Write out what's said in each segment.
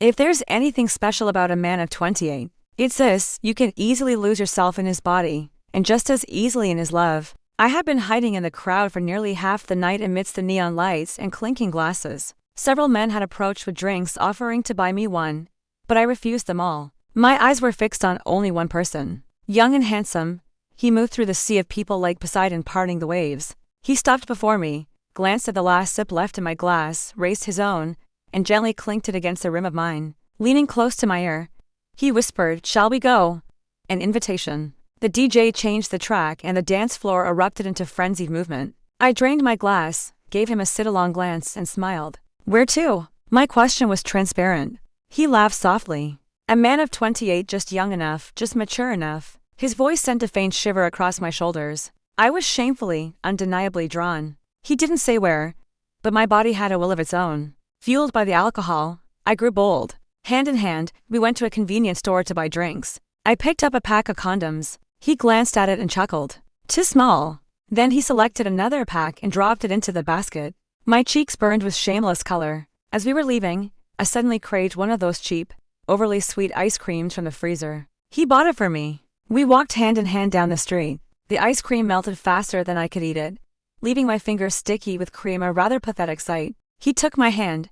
If there's anything special about a man of 28, it's this: you can easily lose yourself in his body, and just as easily in his love. I had been hiding in the crowd for nearly half the night amidst the neon lights and clinking glasses. Several men had approached with drinks offering to buy me one, but I refused them all. My eyes were fixed on only one person. Young and handsome, he moved through the sea of people like Poseidon parting the waves. He stopped before me, glanced at the last sip left in my glass, raised his own, and gently clinked it against the rim of mine. Leaning close to my ear, he whispered, "Shall we go?" An invitation. The DJ changed the track and the dance floor erupted into frenzied movement. I drained my glass, gave him a sit-along glance, and smiled. "Where to?" My question was transparent. He laughed softly. A man of 28, just young enough, just mature enough. His voice sent a faint shiver across my shoulders. I was shamefully, undeniably drawn. He didn't say where, but my body had a will of its own. Fueled by the alcohol, I grew bold. Hand in hand, we went to a convenience store to buy drinks. I picked up a pack of condoms. He glanced at it and chuckled. "Too small." Then he selected another pack and dropped it into the basket. My cheeks burned with shameless color. As we were leaving, I suddenly craved one of those cheap, overly sweet ice creams from the freezer. He bought it for me. We walked hand in hand down the street. The ice cream melted faster than I could eat it, leaving my fingers sticky with cream, a rather pathetic sight. He took my hand,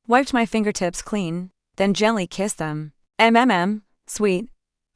wiped my fingertips clean, then gently kissed them. Sweet.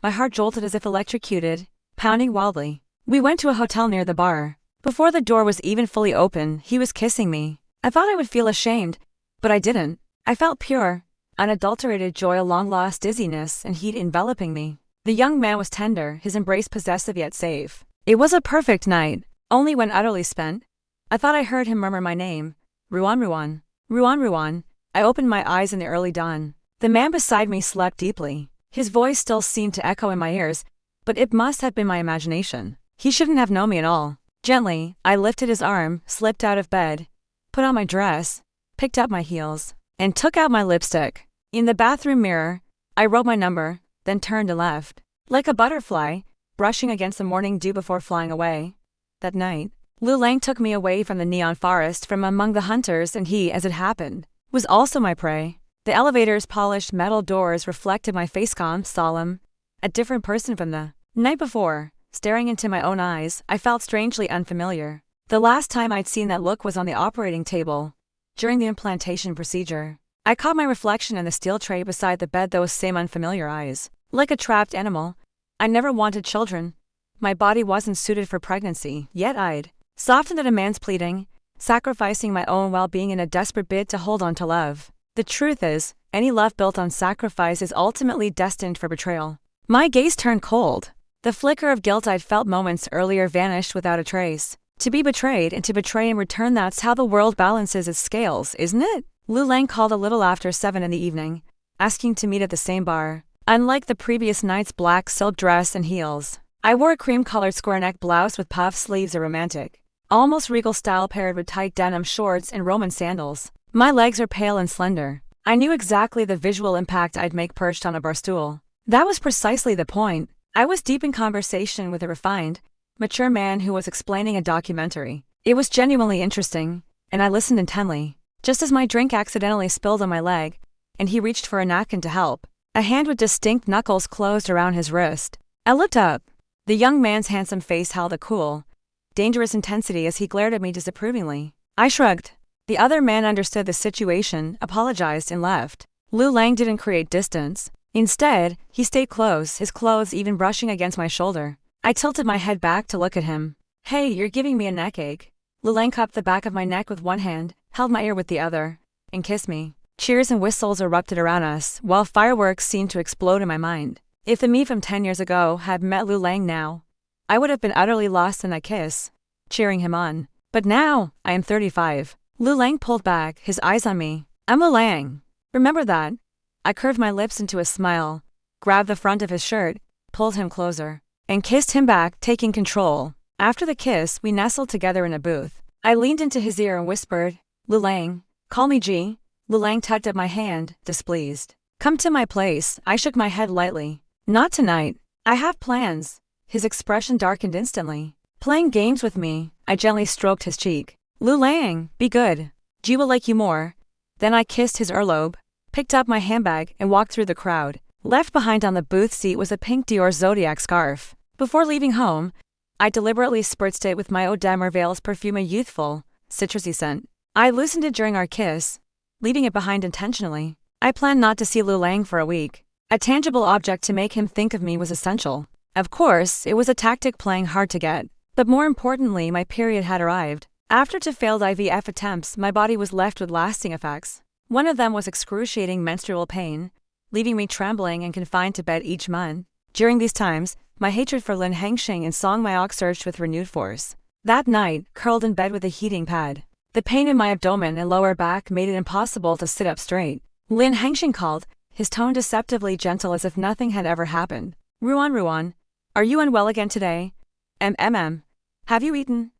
My heart jolted as if electrocuted, pounding wildly. We went to a hotel near the bar. Before the door was even fully open, he was kissing me. I thought I would feel ashamed, but I didn't. I felt pure, unadulterated joy, a long-lost dizziness and heat enveloping me. The young man was tender, his embrace possessive yet safe. It was a perfect night, only when utterly spent, I thought I heard him murmur my name. Ruan, Ruan. Ruan, Ruan. I opened my eyes in the early dawn. The man beside me slept deeply. His voice still seemed to echo in my ears, but it must have been my imagination. He shouldn't have known me at all. Gently, I lifted his arm, slipped out of bed, put on my dress, picked up my heels, and took out my lipstick. In the bathroom mirror, I wrote my number, then turned and left. Like a butterfly, brushing against the morning dew before flying away. That night, Lu Lang took me away from the neon forest, from among the hunters, and he, as it happened, was also my prey. The elevator's polished metal doors reflected my face, calm, solemn, a different person from the night before. Staring into my own eyes, I felt strangely unfamiliar. The last time I'd seen that look was on the operating table, during the implantation procedure. I caught my reflection in the steel tray beside the bed, those same unfamiliar eyes. Like a trapped animal, I never wanted children. My body wasn't suited for pregnancy, yet I'd softened at a man's pleading, sacrificing my own well-being in a desperate bid to hold on to love. The truth is, any love built on sacrifice is ultimately destined for betrayal. My gaze turned cold. The flicker of guilt I'd felt moments earlier vanished without a trace. To be betrayed and to betray in return, that's how the world balances its scales, isn't it? Lu Lang called a little after 7 in the evening, asking to meet at the same bar. Unlike the previous night's black silk dress and heels, I wore a cream-colored square-neck blouse with puff sleeves, a romantic, almost regal style paired with tight denim shorts and Roman sandals. My legs are pale and slender. I knew exactly the visual impact I'd make perched on a bar stool. That was precisely the point. I was deep in conversation with a refined, mature man who was explaining a documentary. It was genuinely interesting, and I listened intently. Just as my drink accidentally spilled on my leg, and he reached for a napkin to help, a hand with distinct knuckles closed around his wrist. I looked up. The young man's handsome face held a cool, dangerous intensity as he glared at me disapprovingly. I shrugged. The other man understood the situation, apologized, and left. Lu Lang didn't create distance. Instead, he stayed close, his clothes even brushing against my shoulder. I tilted my head back to look at him. "Hey, you're giving me a neck ache." Lu Lang cupped the back of my neck with one hand, held my ear with the other, and kissed me. Cheers and whistles erupted around us, while fireworks seemed to explode in my mind. If the me from 10 years ago had met Lu Lang now, I would have been utterly lost in that kiss, cheering him on. But now, I am 35. Lu Lang pulled back, his eyes on me. "I'm Lu Lang. Remember that?" I curved my lips into a smile, grabbed the front of his shirt, pulled him closer, and kissed him back, taking control. After the kiss, we nestled together in a booth. I leaned into his ear and whispered, "Lu Lang, call me G." Lu Lang tugged at my hand, displeased. "Come to my place." I shook my head lightly. "Not tonight. I have plans." His expression darkened instantly. "Playing games with me?" I gently stroked his cheek. "Lu Lang, be good. G will like you more." Then I kissed his earlobe, picked up my handbag, and walked through the crowd. Left behind on the booth seat was a pink Dior Zodiac scarf. Before leaving home, I deliberately spritzed it with my Eau de Merveille's perfume, a youthful, citrusy scent. I loosened it during our kiss, leaving it behind intentionally. I planned not to see Lu Lang for a week. A tangible object to make him think of me was essential. Of course, it was a tactic playing hard to get. But more importantly, my period had arrived. After 2 failed IVF attempts, my body was left with lasting effects. One of them was excruciating menstrual pain, leaving me trembling and confined to bed each month. During these times, my hatred for Lin Hengxing and Song Myok surged with renewed force. That night, curled in bed with a heating pad, the pain in my abdomen and lower back made it impossible to sit up straight. Lin Hengxing called, his tone deceptively gentle as if nothing had ever happened. Ruan, are you unwell again today? Have you eaten?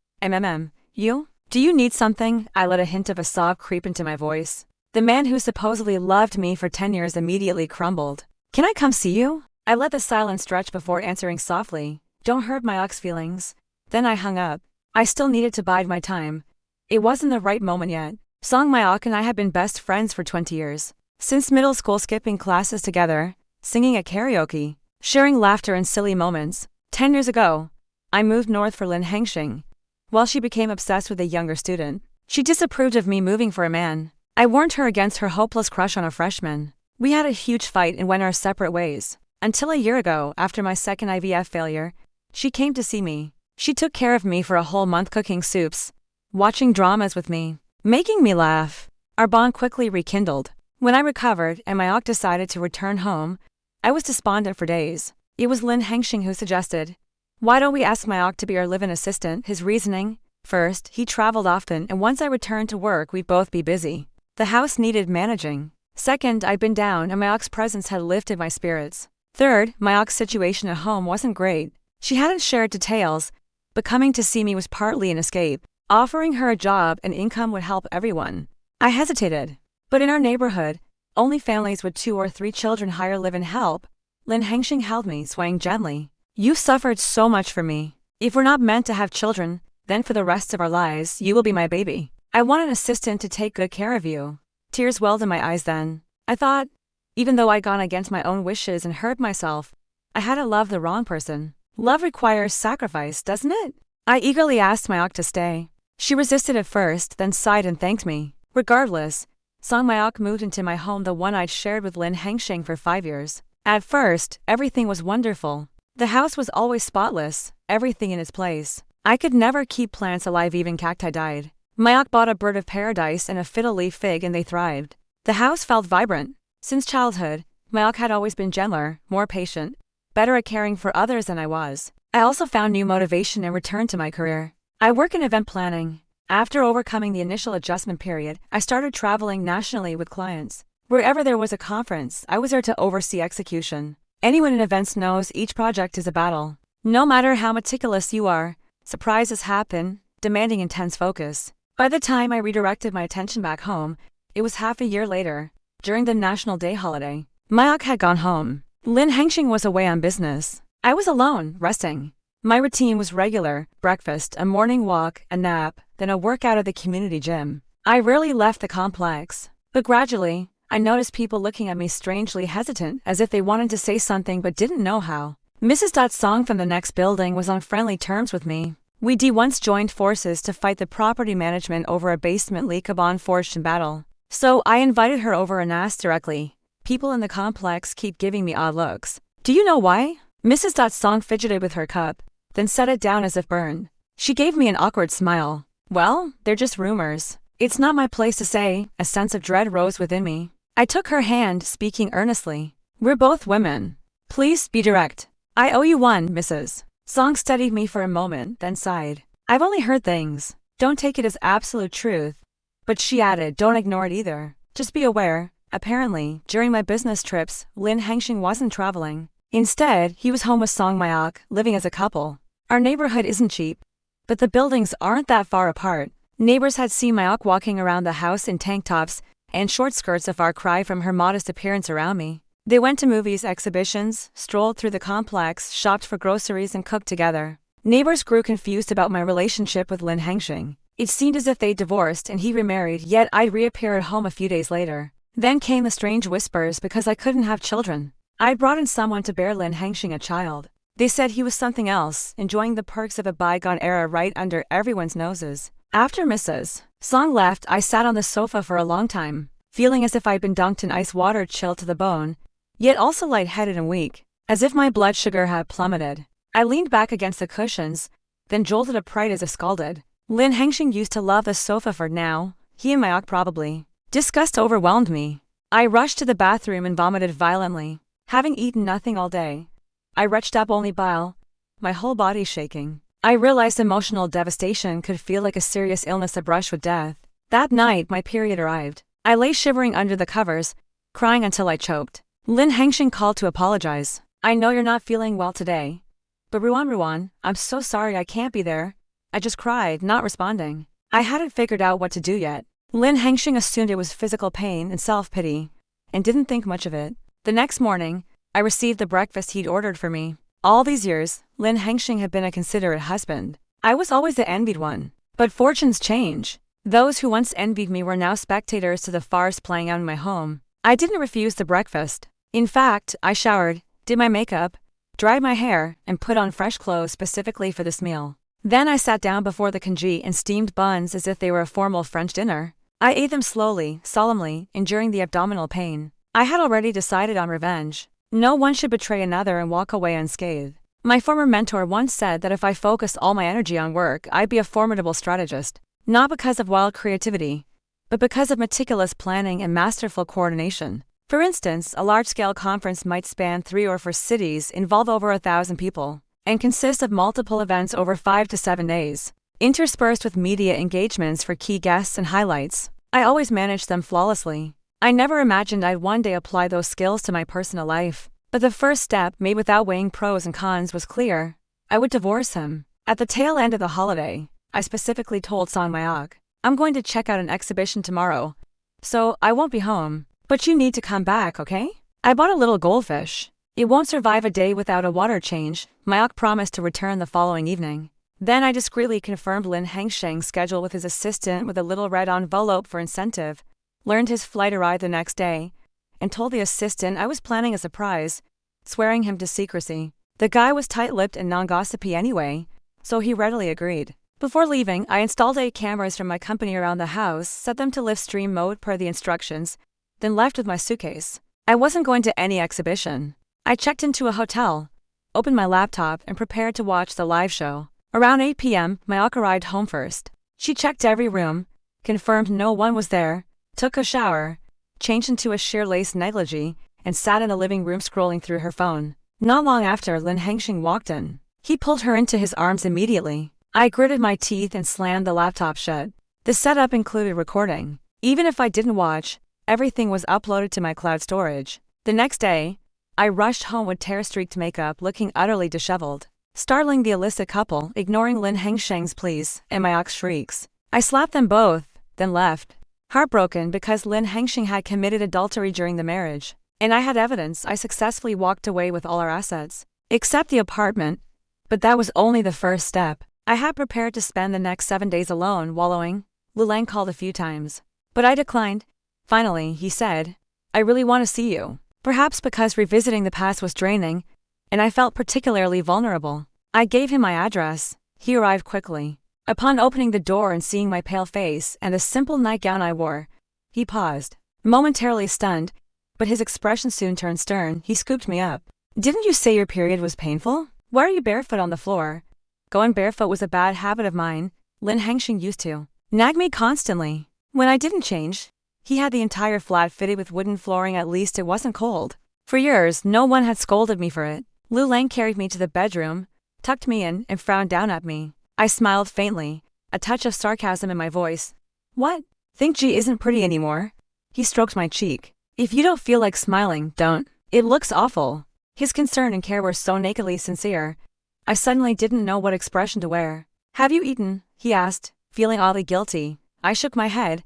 You? Do you need something? I let a hint of a sob creep into my voice. The man who supposedly loved me for 10 years immediately crumbled. Can I come see you? I let the silence stretch before answering softly. Don't hurt Myok's feelings. Then I hung up. I still needed to bide my time. It wasn't the right moment yet. Song Myok and I had been best friends for 20 years. Since middle school, skipping classes together, singing at karaoke, sharing laughter and silly moments. 10 years ago, I moved north for Lin Hengxing. While she became obsessed with a younger student, she disapproved of me moving for a man. I warned her against her hopeless crush on a freshman. We had a huge fight and went our separate ways. Until a year ago, after my second IVF failure, she came to see me. She took care of me for a whole month, cooking soups, watching dramas with me, making me laugh. Our bond quickly rekindled. When I recovered and Myok decided to return home, I was despondent for days. It was Lin Hengxing who suggested, "Why don't we ask Myok to be our live-in assistant?" His reasoning? First, he traveled often, and once I returned to work, we'd both be busy. The house needed managing. Second, I'd been down, and Myok's presence had lifted my spirits. Third, Myok's situation at home wasn't great. She hadn't shared details, but coming to see me was partly an escape. Offering her a job and income would help everyone. I hesitated. But in our neighborhood, only families with 2 or 3 children hire live-in help. Lin Hengxing held me, swaying gently. "You've suffered so much for me. If we're not meant to have children, then for the rest of our lives, you will be my baby. I want an assistant to take good care of you." Tears welled in my eyes then. I thought, even though I'd gone against my own wishes and hurt myself, I hadn't loved the wrong person. Love requires sacrifice, doesn't it? I eagerly asked Myok to stay. She resisted at first, then sighed and thanked me. Regardless, Song Myok moved into my home, the one I'd shared with Lin Hengxing for 5 years. At first, everything was wonderful. The house was always spotless, everything in its place. I could never keep plants alive, even cacti died. Myok bought a bird of paradise and a fiddle leaf fig, and they thrived. The house felt vibrant. Since childhood, Myok had always been gentler, more patient, better at caring for others than I was. I also found new motivation and returned to my career. I work in event planning. After overcoming the initial adjustment period, I started traveling nationally with clients. Wherever there was a conference, I was there to oversee execution. Anyone in events knows each project is a battle. No matter how meticulous you are, surprises happen, demanding intense focus. By the time I redirected my attention back home, it was half a year later. During the National Day holiday, Myok had gone home. Lin Hengxing was away on business. I was alone, resting. My routine was regular: breakfast, a morning walk, a nap, then a workout at the community gym. I rarely left the complex. But gradually, I noticed people looking at me strangely hesitant, as if they wanted to say something but didn't know how. Mrs. Song from the next building was on friendly terms with me. We'd once joined forces to fight the property management over a basement leak upon forged in battle. So I invited her over and asked directly, "People in the complex keep giving me odd looks. Do you know why?" Mrs. Song fidgeted with her cup, then set it down as if burned. She gave me an awkward smile. "Well, they're just rumors. It's not my place to say." A sense of dread rose within me. I took her hand, speaking earnestly. "We're both women. Please be direct. I owe you one, Mrs." Song studied me for a moment, then sighed. "I've only heard things. Don't take it as absolute truth." But she added, "Don't ignore it either. Just be aware." Apparently, during my business trips, Lin Hengxing wasn't traveling. Instead, he was home with Song Myok, living as a couple. Our neighborhood isn't cheap, but the buildings aren't that far apart. Neighbors had seen Myok walking around the house in tank tops and short skirts, a far cry from her modest appearance around me. They went to movies, exhibitions, strolled through the complex, shopped for groceries, and cooked together. Neighbors grew confused about my relationship with Lin Hengxing. It seemed as if they divorced and he remarried, yet I'd reappear at home a few days later. Then came the strange whispers because I couldn't have children. I brought in someone to bear Lin Hengxing a child. They said he was something else, enjoying the perks of a bygone era right under everyone's noses. After Mrs. Song left, I sat on the sofa for a long time, feeling as if I'd been dunked in ice water chilled to the bone, yet also lightheaded and weak, as if my blood sugar had plummeted. I leaned back against the cushions, then jolted upright as if scalded. Lin Hengxing used to love the sofa for now, he and Mayok probably. Disgust overwhelmed me. I rushed to the bathroom and vomited violently. Having eaten nothing all day, I retched up only bile, my whole body shaking. I realized emotional devastation could feel like a serious illness abrush with death. That night, my period arrived. I lay shivering under the covers, crying until I choked. Lin Hengxing called to apologize. I know you're not feeling well today. But Ruan, I'm so sorry I can't be there. I just cried, not responding. I hadn't figured out what to do yet. Lin Hengxing assumed it was physical pain and self-pity, and didn't think much of it. The next morning, I received the breakfast he'd ordered for me. All these years, Lin Hengxing had been a considerate husband. I was always the envied one. But fortunes change. Those who once envied me were now spectators to the farce playing out in my home. I didn't refuse the breakfast. In fact, I showered, did my makeup, dried my hair, and put on fresh clothes specifically for this meal. Then I sat down before the congee and steamed buns as if they were a formal French dinner. I ate them slowly, solemnly, enduring the abdominal pain. I had already decided on revenge. No one should betray another and walk away unscathed. My former mentor once said that if I focused all my energy on work, I'd be a formidable strategist. Not because of wild creativity, but because of meticulous planning and masterful coordination. For instance, a large-scale conference might span 3 or 4 cities, involve over 1,000 people, and consist of multiple events over 5 to 7 days, interspersed with media engagements for key guests and highlights. I always managed them flawlessly. I never imagined I'd one day apply those skills to my personal life. But the first step, made without weighing pros and cons, was clear. I would divorce him. At the tail end of the holiday, I specifically told Song Mayok, I'm going to check out an exhibition tomorrow, so I won't be home. But you need to come back, okay? I bought a little goldfish. It won't survive a day without a water change. Mayok promised to return the following evening. Then I discreetly confirmed Lin Hengxing's schedule with his assistant with a little red envelope for incentive, learned his flight arrived the next day, and told the assistant I was planning a surprise, swearing him to secrecy. The guy was tight-lipped and non-gossipy anyway, so he readily agreed. Before leaving, I installed 8 cameras from my company around the house, set them to live stream mode per the instructions, then left with my suitcase. I wasn't going to any exhibition. I checked into a hotel, opened my laptop, and prepared to watch the live show. Around 8 p.m., Mayok arrived home first. She checked every room, confirmed no one was there, took a shower, changed into a sheer lace negligee, and sat in the living room scrolling through her phone. Not long after, Lin Hengxing walked in. He pulled her into his arms immediately. I gritted my teeth and slammed the laptop shut. The setup included recording. Even if I didn't watch, everything was uploaded to my cloud storage. The next day, I rushed home with tear-streaked makeup, looking utterly disheveled, startling the illicit couple, ignoring Lin Hengxing's pleas and Mayok's shrieks. I slapped them both, then left, heartbroken because Lin Hengxing had committed adultery during the marriage, and I had evidence. I successfully walked away with all our assets, except the apartment, but that was only the first step. I had prepared to spend the next 7 days alone wallowing. Lulang called a few times, but I declined. Finally, he said, I really want to see you. Perhaps because revisiting the past was draining, and I felt particularly vulnerable. I gave him my address. He arrived quickly. Upon opening the door and seeing my pale face and the simple nightgown I wore, he paused, momentarily stunned, but his expression soon turned stern. He scooped me up. Didn't you say your period was painful? Why are you barefoot on the floor? Going barefoot was a bad habit of mine. Lin Hengxing used to nag me constantly. When I didn't change, he had the entire flat fitted with wooden flooring. At least it wasn't cold. For years, no one had scolded me for it. Lu Lang carried me to the bedroom, tucked me in, and frowned down at me. I smiled faintly, a touch of sarcasm in my voice. What? Think G isn't pretty anymore? He stroked my cheek. If you don't feel like smiling, don't. It looks awful. His concern and care were so nakedly sincere. I suddenly didn't know what expression to wear. Have you eaten? He asked, feeling oddly guilty. I shook my head.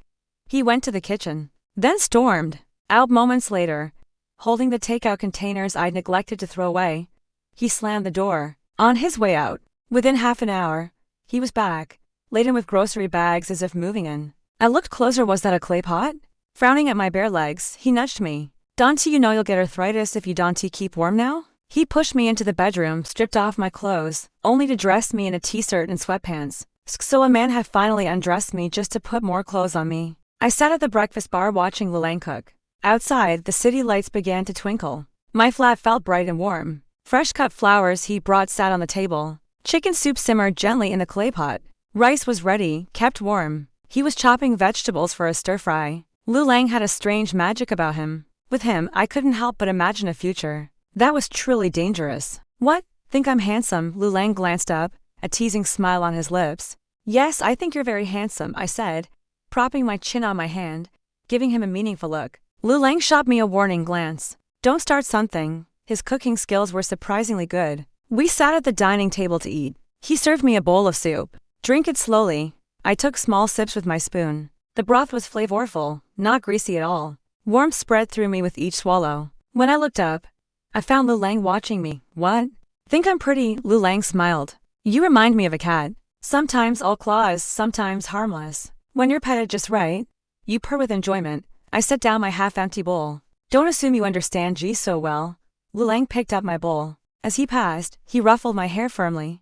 He went to the kitchen, then stormed out moments later, holding the takeout containers I'd neglected to throw away. He slammed the door. On his way out, within half an hour, he was back, laden with grocery bags as if moving in. I looked closer. Was that a clay pot? Frowning at my bare legs, he nudged me. "Don't you know you'll get arthritis if you don't keep warm now?" He pushed me into the bedroom, stripped off my clothes, only to dress me in a t-shirt and sweatpants. So a man had finally undressed me just to put more clothes on me. I sat at the breakfast bar watching Lulang cook. Outside, the city lights began to twinkle. My flat felt bright and warm. Fresh-cut flowers he brought sat on the table. Chicken soup simmered gently in the clay pot. Rice was ready, kept warm. He was chopping vegetables for a stir-fry. Lulang had a strange magic about him. With him, I couldn't help but imagine a future that was truly dangerous. "What? Think I'm handsome?" Lulang glanced up, a teasing smile on his lips. "Yes, I think you're very handsome," I said, propping my chin on my hand, giving him a meaningful look. Lulang shot me a warning glance. "Don't start something." His cooking skills were surprisingly good. We sat at the dining table to eat. He served me a bowl of soup. "Drink it slowly." I took small sips with my spoon. The broth was flavorful, not greasy at all. Warmth spread through me with each swallow. When I looked up, I found Lulang watching me. "What? Think I'm pretty?" Lulang smiled. "You remind me of a cat. Sometimes all claws, sometimes harmless. When you're petted just right, you purr with enjoyment." I set down my half-empty bowl. "Don't assume you understand G so well." Lulang picked up my bowl. As he passed, he ruffled my hair firmly.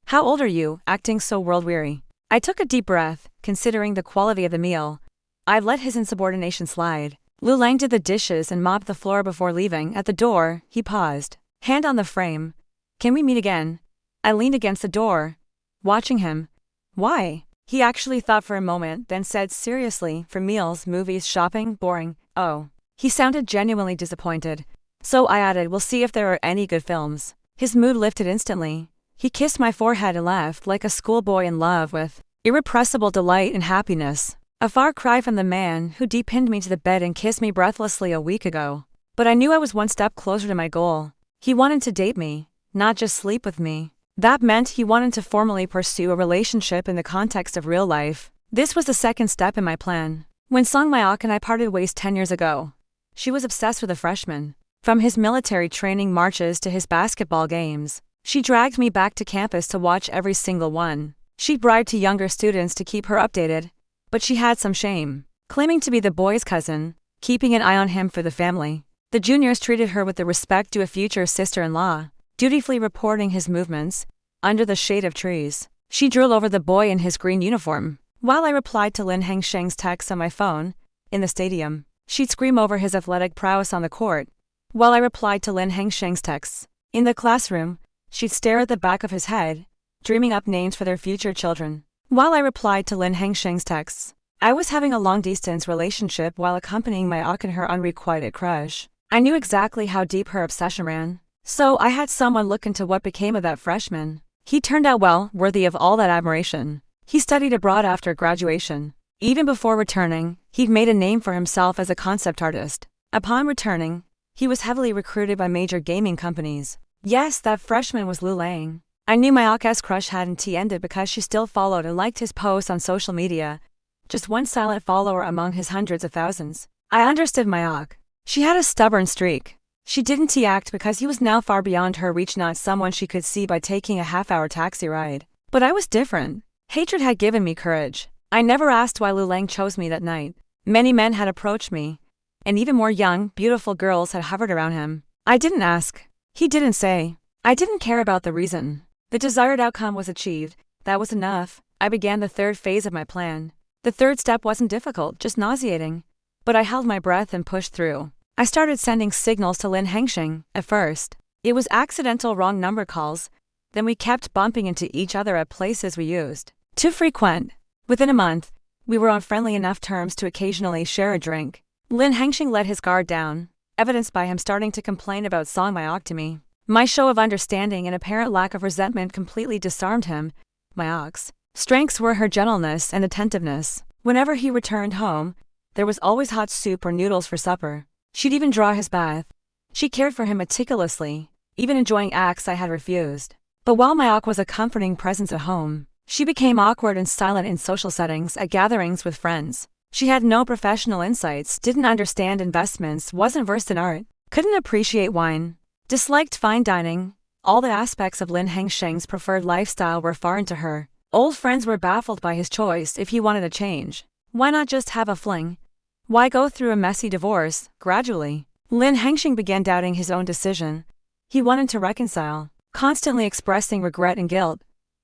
"How old are you, acting so world-weary?" I took a deep breath, considering the quality of the meal. I let his insubordination slide. Lulang did the dishes and mopped the floor before leaving. At the door, he paused. Hand on the frame. "Can we meet again?" I leaned against the door, watching him. "Why?" He actually thought for a moment, then said seriously, "For meals, movies, shopping, boring." "Oh." He sounded genuinely disappointed. So I added, "We'll see if there are any good films." His mood lifted instantly. He kissed my forehead and laughed like a schoolboy in love with irrepressible delight and happiness. A far cry from the man who deep-pinned me to the bed and kissed me breathlessly a week ago. But I knew I was one step closer to my goal. He wanted to date me, not just sleep with me. That meant he wanted to formally pursue a relationship in the context of real life. This was the second step in my plan. When Song Mayok and I parted ways 10 years ago, she was obsessed with a freshman. From his military training marches to his basketball games, she dragged me back to campus to watch every single one. She bribed to younger students to keep her updated. But she had some shame, claiming to be the boy's cousin, keeping an eye on him for the family. The juniors treated her with the respect due a future sister-in-law, dutifully reporting his movements, under the shade of trees. She drooled over the boy in his green uniform. While I replied to Lin Hengsheng's text on my phone, in the stadium, she'd scream over his athletic prowess on the court. While I replied to Lin Hengsheng's texts, in the classroom, she'd stare at the back of his head, dreaming up names for their future children. While I replied to Lin Hengsheng's texts, I was having a long-distance relationship while accompanying Mayok and her unrequited crush. I knew exactly how deep her obsession ran, so I had someone look into what became of that freshman. He turned out well, worthy of all that admiration. He studied abroad after graduation. Even before returning, he'd made a name for himself as a concept artist. Upon returning, he was heavily recruited by major gaming companies. Yes, that freshman was Lulang. I knew Mayok's crush hadn't ended because she still followed and liked his posts on social media. Just one silent follower among his hundreds of thousands. I understood Mayok. She had a stubborn streak. She didn't act because he was now far beyond her reach, not someone she could see by taking a half-hour taxi ride. But I was different. Hatred had given me courage. I never asked why Lulang chose me that night. Many men had approached me, and even more young, beautiful girls had hovered around him. I didn't ask. He didn't say. I didn't care about the reason. The desired outcome was achieved. That was enough. I began the third phase of my plan. The third step wasn't difficult, just nauseating. But I held my breath and pushed through. I started sending signals to Lin Hengsheng. At first, it was accidental wrong number calls. Then we kept bumping into each other at places we used. Too frequent. Within a month, we were on friendly enough terms to occasionally share a drink. Lin Hengsheng let his guard down, evidenced by him starting to complain about Song Mayok to me. My show of understanding and apparent lack of resentment completely disarmed him. Mayok's strengths were her gentleness and attentiveness. Whenever he returned home, there was always hot soup or noodles for supper. She'd even draw his bath. She cared for him meticulously, even enjoying acts I had refused. But while Mayok was a comforting presence at home, she became awkward and silent in social settings, at gatherings with friends. She had no professional insights, didn't understand investments, wasn't versed in art, couldn't appreciate wine, disliked fine dining. All the aspects of Lin Hengsheng's preferred lifestyle were foreign to her. Old friends were baffled by his choice. If he wanted a change, why not just have a fling? Why go through a messy divorce, gradually? Lin Hengxing began doubting his own decision. He wanted to reconcile, constantly expressing regret and guilt.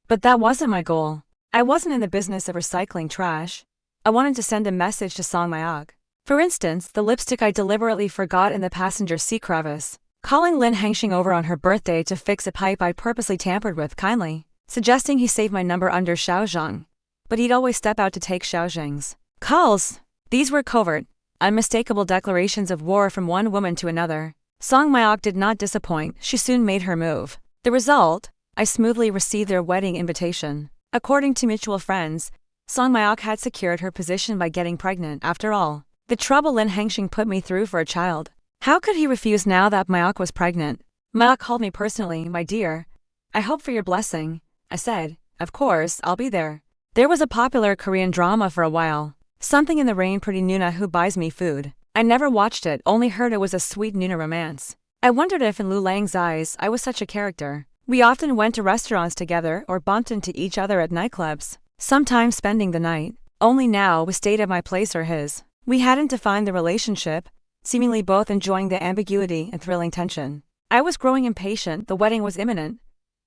But that wasn't my goal. I wasn't in the business of recycling trash. I wanted to send a message to Song Mayok. For instance, the lipstick I deliberately forgot in the passenger seat crevice. Calling Lin Hengxing over on her birthday to fix a pipe I'd purposely tampered with kindly, suggesting he save my number under Xiaozhang. But he'd always step out to take Xiaozhang's calls. These were covert, unmistakable declarations of war from one woman to another. Song Mayok did not disappoint. She soon made her move. The result? I smoothly received their wedding invitation. According to mutual friends, Song Mayok had secured her position by getting pregnant. After all, the trouble Lin Hengxing put me through for a child. How could he refuse now that Mayok was pregnant? Mayok called me personally, my dear. I hope for your blessing. I said, of course, I'll be there. There was a popular Korean drama for a while. Something in the Rain, Pretty Nuna Who Buys Me Food. I never watched it, only heard it was a sweet Nuna romance. I wondered if in Lu Lang's eyes I was such a character. We often went to restaurants together or bumped into each other at nightclubs, sometimes spending the night. Only now we stayed at my place or his. We hadn't defined the relationship, seemingly both enjoying the ambiguity and thrilling tension. I was growing impatient, the wedding was imminent.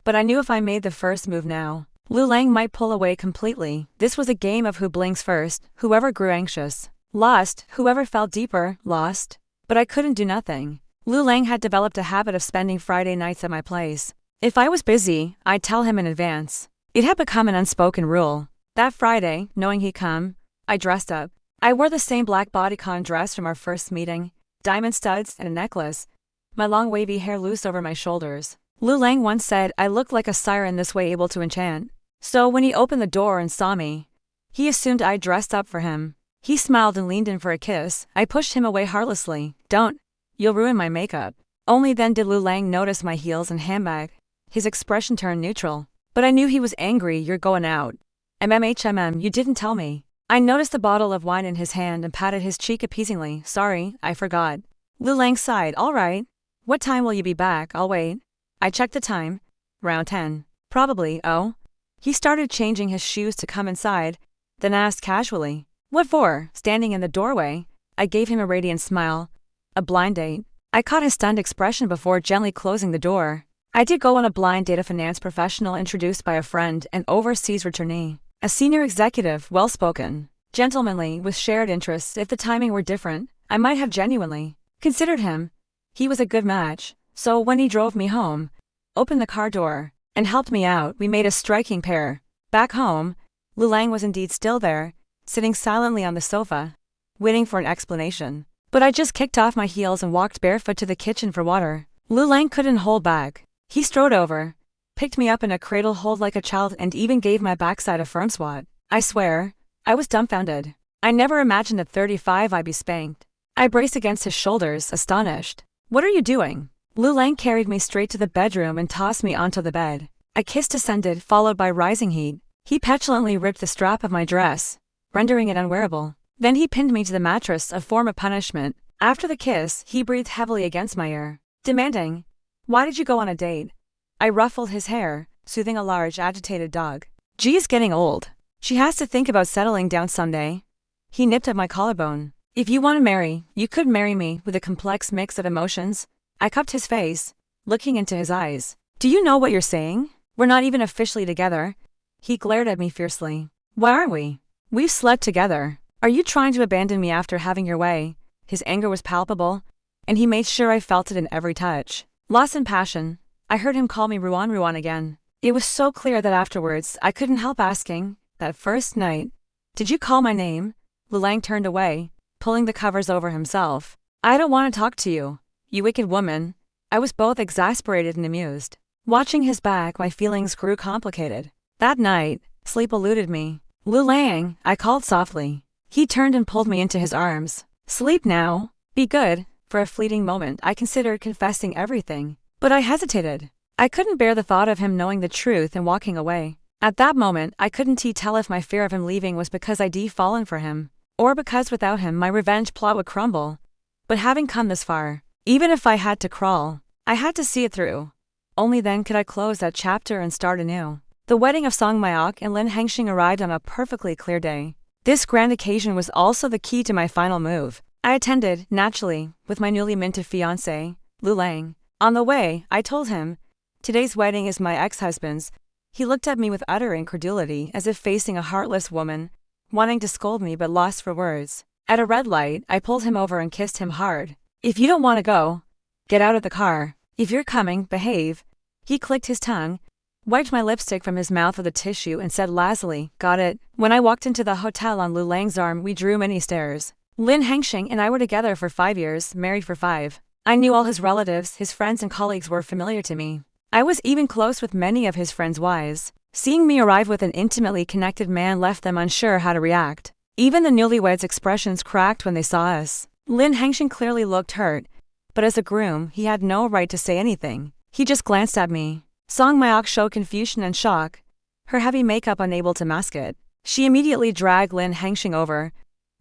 But I knew if I made the first move now, Lu Lang might pull away completely. This was a game of who blinks first. Whoever grew anxious, lost. Whoever fell deeper, lost. But I couldn't do nothing. Lu Lang had developed a habit of spending Friday nights at my place. If I was busy, I'd tell him in advance. It had become an unspoken rule. That Friday, knowing he'd come, I dressed up. I wore the same black bodycon dress from our first meeting, diamond studs and a necklace, my long wavy hair loose over my shoulders. Lu Lang once said I looked like a siren this way, able to enchant. So when he opened the door and saw me, he assumed I'd dressed up for him. He smiled and leaned in for a kiss. I pushed him away heartlessly. Don't. You'll ruin my makeup. Only then did Lu Lang notice my heels and handbag. His expression turned neutral. But I knew he was angry. You're going out. You didn't tell me. I noticed the bottle of wine in his hand and patted his cheek appeasingly. Sorry, I forgot. Lu Lang sighed. All right. What time will you be back? I'll wait. I checked the time. Round 10. Probably. Oh. He started changing his shoes to come inside, then asked casually, what for? Standing in the doorway, I gave him a radiant smile. A blind date. I caught his stunned expression before gently closing the door. I did go on a blind date, a finance professional introduced by a friend, an overseas returnee. A senior executive, well-spoken, gentlemanly, with shared interests. If the timing were different, I might have genuinely considered him. He was a good match. So when he drove me home, opened the car door, and helped me out, we made a striking pair. Back home, Lu Lang was indeed still there, sitting silently on the sofa, waiting for an explanation. But I just kicked off my heels and walked barefoot to the kitchen for water. Lu Lang couldn't hold back. He strode over, picked me up in a cradle hold like a child, and even gave my backside a firm swat. I swear, I was dumbfounded. I never imagined at 35 I'd be spanked. I braced against his shoulders, astonished. What are you doing? Lu Lang carried me straight to the bedroom and tossed me onto the bed. A kiss descended, followed by rising heat. He petulantly ripped the strap of my dress, rendering it unwearable. Then he pinned me to the mattress, a form of punishment. After the kiss, he breathed heavily against my ear, demanding, why did you go on a date? I ruffled his hair, soothing a large, agitated dog. Gee's getting old. She has to think about settling down someday. He nipped at my collarbone. If you want to marry, you could marry me. With a complex mix of emotions, I cupped his face, looking into his eyes. Do you know what you're saying? We're not even officially together. He glared at me fiercely. Why aren't we? We've slept together. Are you trying to abandon me after having your way? His anger was palpable, and he made sure I felt it in every touch. Lost in passion, I heard him call me Ruan Ruan again. It was so clear that afterwards I couldn't help asking, that first night, did you call my name? Lu Lang turned away, pulling the covers over himself. I don't want to talk to you, you wicked woman. I was both exasperated and amused. Watching his back, my feelings grew complicated. That night, sleep eluded me. Lu Lang, I called softly. He turned and pulled me into his arms. Sleep now. Be good. For a fleeting moment, I considered confessing everything. But I hesitated. I couldn't bear the thought of him knowing the truth and walking away. At that moment, I couldn't tell if my fear of him leaving was because I'd fallen for him, or because without him my revenge plot would crumble. But having come this far, even if I had to crawl, I had to see it through. Only then could I close that chapter and start anew. The wedding of Song Mayok and Lin Hengxing arrived on a perfectly clear day. This grand occasion was also the key to my final move. I attended, naturally, with my newly minted fiancé, Lu Lang. On the way, I told him, "Today's wedding is my ex-husband's." He looked at me with utter incredulity, as if facing a heartless woman, wanting to scold me but lost for words. At a red light, I pulled him over and kissed him hard. "If you don't want to go, get out of the car. If you're coming, behave." He clicked his tongue, wiped my lipstick from his mouth with a tissue and said lazily, "Got it." When I walked into the hotel on Lu Lang's arm, we drew many stairs. Lin Hengxing and I were together for 5 years, married for 5. I knew all his relatives, his friends and colleagues were familiar to me. I was even close with many of his friends' wives. Seeing me arrive with an intimately connected man left them unsure how to react. Even the newlyweds' expressions cracked when they saw us. Lin Hengxing clearly looked hurt, but as a groom, he had no right to say anything. He just glanced at me. Song Mayok showed confusion and shock, her heavy makeup unable to mask it. She immediately dragged Lin Hengxing over,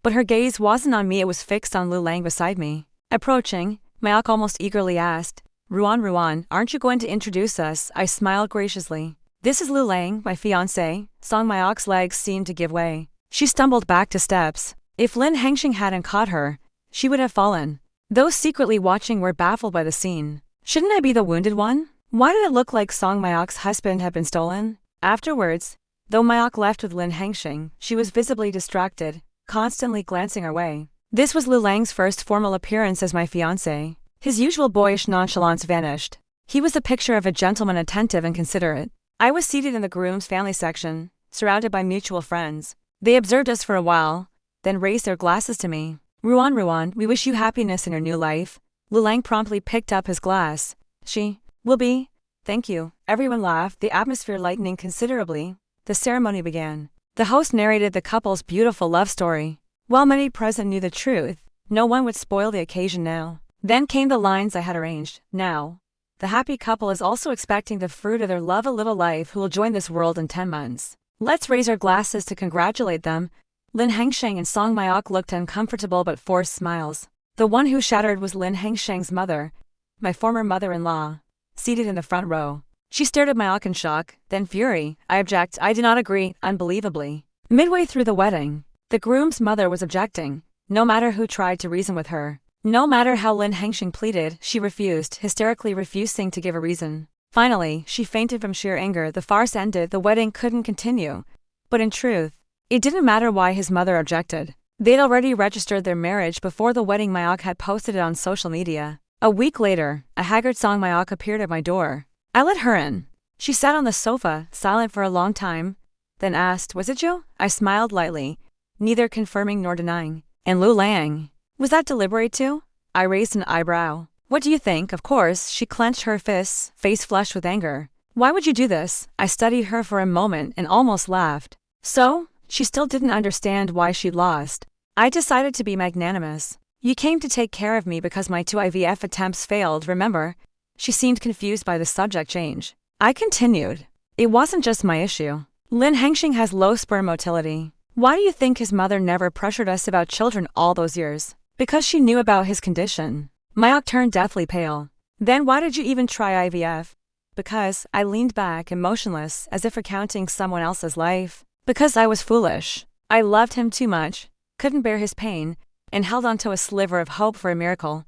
but her gaze wasn't on me, it was fixed on Lu Lang beside me. Approaching, Mayok almost eagerly asked, Ruan, aren't you going to introduce us?" I smiled graciously. "This is Lu Lang, my fiancé." Song Mayok's legs seemed to give way. She stumbled back to steps. If Lin Hengxing hadn't caught her, she would have fallen. Those secretly watching were baffled by the scene. Shouldn't I be the wounded one? Why did it look like Song Mayok's husband had been stolen? Afterwards, though Mayok left with Lin Hengxing, she was visibly distracted, constantly glancing our way. This was Lu Lang's first formal appearance as my fiancé. His usual boyish nonchalance vanished. He was the picture of a gentleman attentive and considerate. I was seated in the groom's family section, surrounded by mutual friends. They observed us for a while, then raised their glasses to me. Ruan, we wish you happiness in your new life." Lu Lang promptly picked up his glass. "She will be. Thank you." Everyone laughed, the atmosphere lightening considerably. The ceremony began. The host narrated the couple's beautiful love story. While many present knew the truth, no one would spoil the occasion now. Then came the lines I had arranged. "Now, the happy couple is also expecting the fruit of their love, a little life, who will join this world in 10 months. Let's raise our glasses to congratulate them." Lin Hengxing and Song Mayok looked uncomfortable but forced smiles. The one who shattered was Lin Hengxing's mother, my former mother-in-law, seated in the front row. She stared at Mayok in shock, then fury. "I object. I do not agree," unbelievably. Midway through the wedding, the groom's mother was objecting. No matter who tried to reason with her, no matter how Lin Hengxing pleaded, she refused, hysterically refusing to give a reason. Finally, she fainted from sheer anger. The farce ended, the wedding couldn't continue. But in truth, it didn't matter why his mother objected. They'd already registered their marriage before the wedding. Mayok had posted it on social media. A week later, a haggard Song Mayok appeared at my door. I let her in. She sat on the sofa, silent for a long time, then asked, "Was it you?" I smiled lightly, neither confirming nor denying. "And Lu Lang, was that deliberate too?" I raised an eyebrow. "What do you think?" Of course. She clenched her fists, face flushed with anger. "Why would you do this?" I studied her for a moment and almost laughed. So, she still didn't understand why she'd lost. I decided to be magnanimous. "You came to take care of me because my 2 IVF attempts failed, remember?" She seemed confused by the subject change. I continued. "It wasn't just my issue. Lin Hengxing has low sperm motility. Why do you think his mother never pressured us about children all those years? Because she knew about his condition." Mayok turned deathly pale. "Then why did you even try IVF?" "Because," I leaned back, emotionless, as if recounting someone else's life. "Because I was foolish. I loved him too much, couldn't bear his pain, and held onto a sliver of hope for a miracle."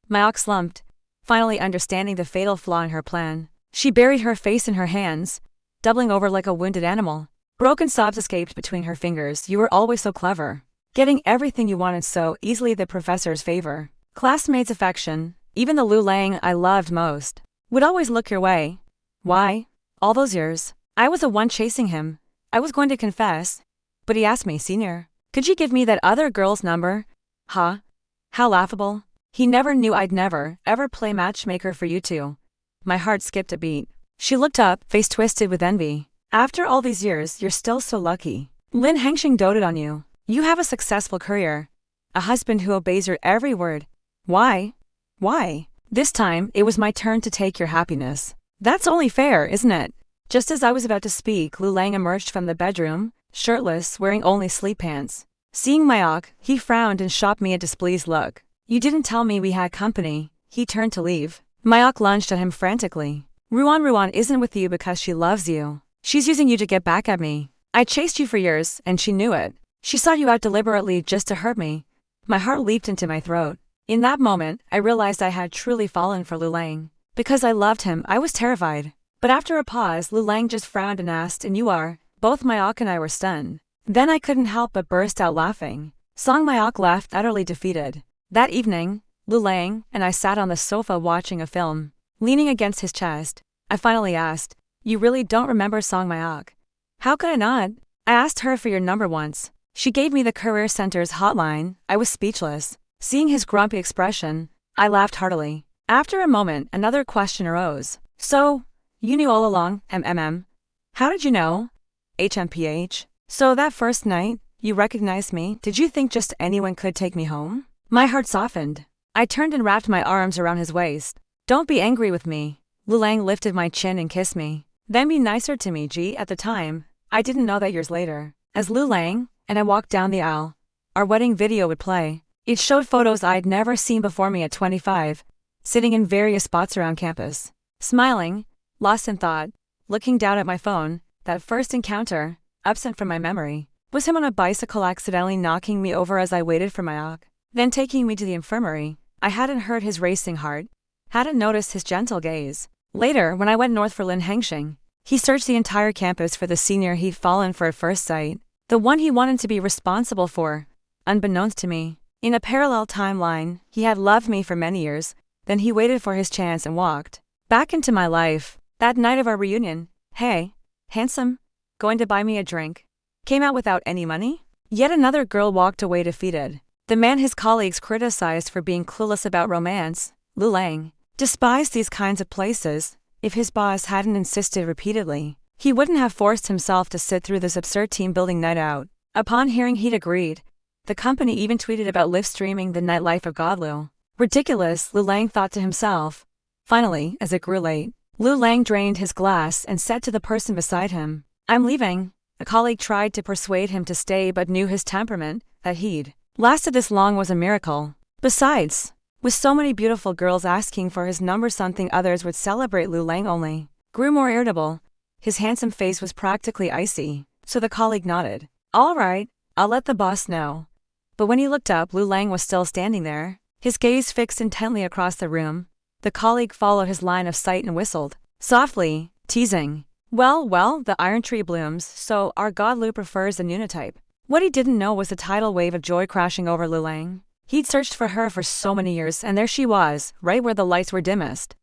Mayok slumped, finally understanding the fatal flaw in her plan. She buried her face in her hands, doubling over like a wounded animal. Broken sobs escaped between her fingers. "You were always so clever, getting everything you wanted so easily, the professor's favor, classmates' affection, even the Lu Lang I loved most, would always look your way. Why? All those years, I was the one chasing him. I was going to confess, but he asked me, 'Senior, could you give me that other girl's number?' Huh? How laughable. He never knew I'd never, ever play matchmaker for you two." My heart skipped a beat. She looked up, face twisted with envy. "After all these years, you're still so lucky. Lin Hengxing doted on you. You have a successful career, a husband who obeys your every word. Why? Why? This time, it was my turn to take your happiness. That's only fair, isn't it?" Just as I was about to speak, Lu Lang emerged from the bedroom, shirtless, wearing only sleep pants. Seeing Mayok, he frowned and shot me a displeased look. "You didn't tell me we had company." He turned to leave. Mayok lunged at him frantically. Ruan isn't with you because she loves you. She's using you to get back at me. I chased you for years, and she knew it. She sought you out deliberately just to hurt me. My heart leaped into my throat. In that moment, I realized I had truly fallen for Lu Lang. Because I loved him, I was terrified. But after a pause, Lu Lang just frowned and asked, "And you are?" Both Mayok and I were stunned. Then I couldn't help but burst out laughing. Song Mayok laughed, utterly defeated. That evening, Lu Lang and I sat on the sofa watching a film. Leaning against his chest, I finally asked, "You really don't remember Song Mayok?" "How could I not? I asked her for your number once. She gave me the career center's hotline." I was speechless. Seeing his grumpy expression, I laughed heartily. After a moment, another question arose. "So, you knew all along, MMM? How did you know?" "HMPH. So that first night, you recognized me. Did you think just anyone could take me home?" My heart softened. I turned and wrapped my arms around his waist. "Don't be angry with me." Lu Lang lifted my chin and kissed me. "Then be nicer to me, G." At the time, I didn't know that years later, as Lu Lang and I walked down the aisle, our wedding video would play. It showed photos I'd never seen before me at 25, sitting in various spots around campus. Smiling, lost in thought, looking down at my phone, that first encounter, absent from my memory, was him on a bicycle accidentally knocking me over as I waited for Mayok, then taking me to the infirmary. I hadn't heard his racing heart, hadn't noticed his gentle gaze. Later, when I went north for Lin Hengxing, he searched the entire campus for the senior he'd fallen for at first sight, the one he wanted to be responsible for, unbeknownst to me. In a parallel timeline, he had loved me for many years, then he waited for his chance and walked back into my life. That night of our reunion, "Hey, handsome, going to buy me a drink?" came out without any money? Yet another girl walked away defeated. The man his colleagues criticized for being clueless about romance, Lu Lang, despised these kinds of places. If his boss hadn't insisted repeatedly, he wouldn't have forced himself to sit through this absurd team-building night out. Upon hearing he'd agreed, the company even tweeted about live streaming the nightlife of Godlu. Ridiculous, Lu Lang thought to himself. Finally, as it grew late, Lu Lang drained his glass and said to the person beside him, "I'm leaving." A colleague tried to persuade him to stay but knew his temperament, that he'd lasted this long was a miracle. Besides, with so many beautiful girls asking for his number, something others would celebrate, Lu Lang only grew more irritable. His handsome face was practically icy, so the colleague nodded. "All right, I'll let the boss know." But when he looked up, Lu Lang was still standing there, his gaze fixed intently across the room. The colleague followed his line of sight and whistled softly, teasing. Well, the iron tree blooms, so our Godlu prefers a Nunotype." What he didn't know was the tidal wave of joy crashing over Lu Lang. He'd searched for her for so many years, and there she was, right where the lights were dimmest.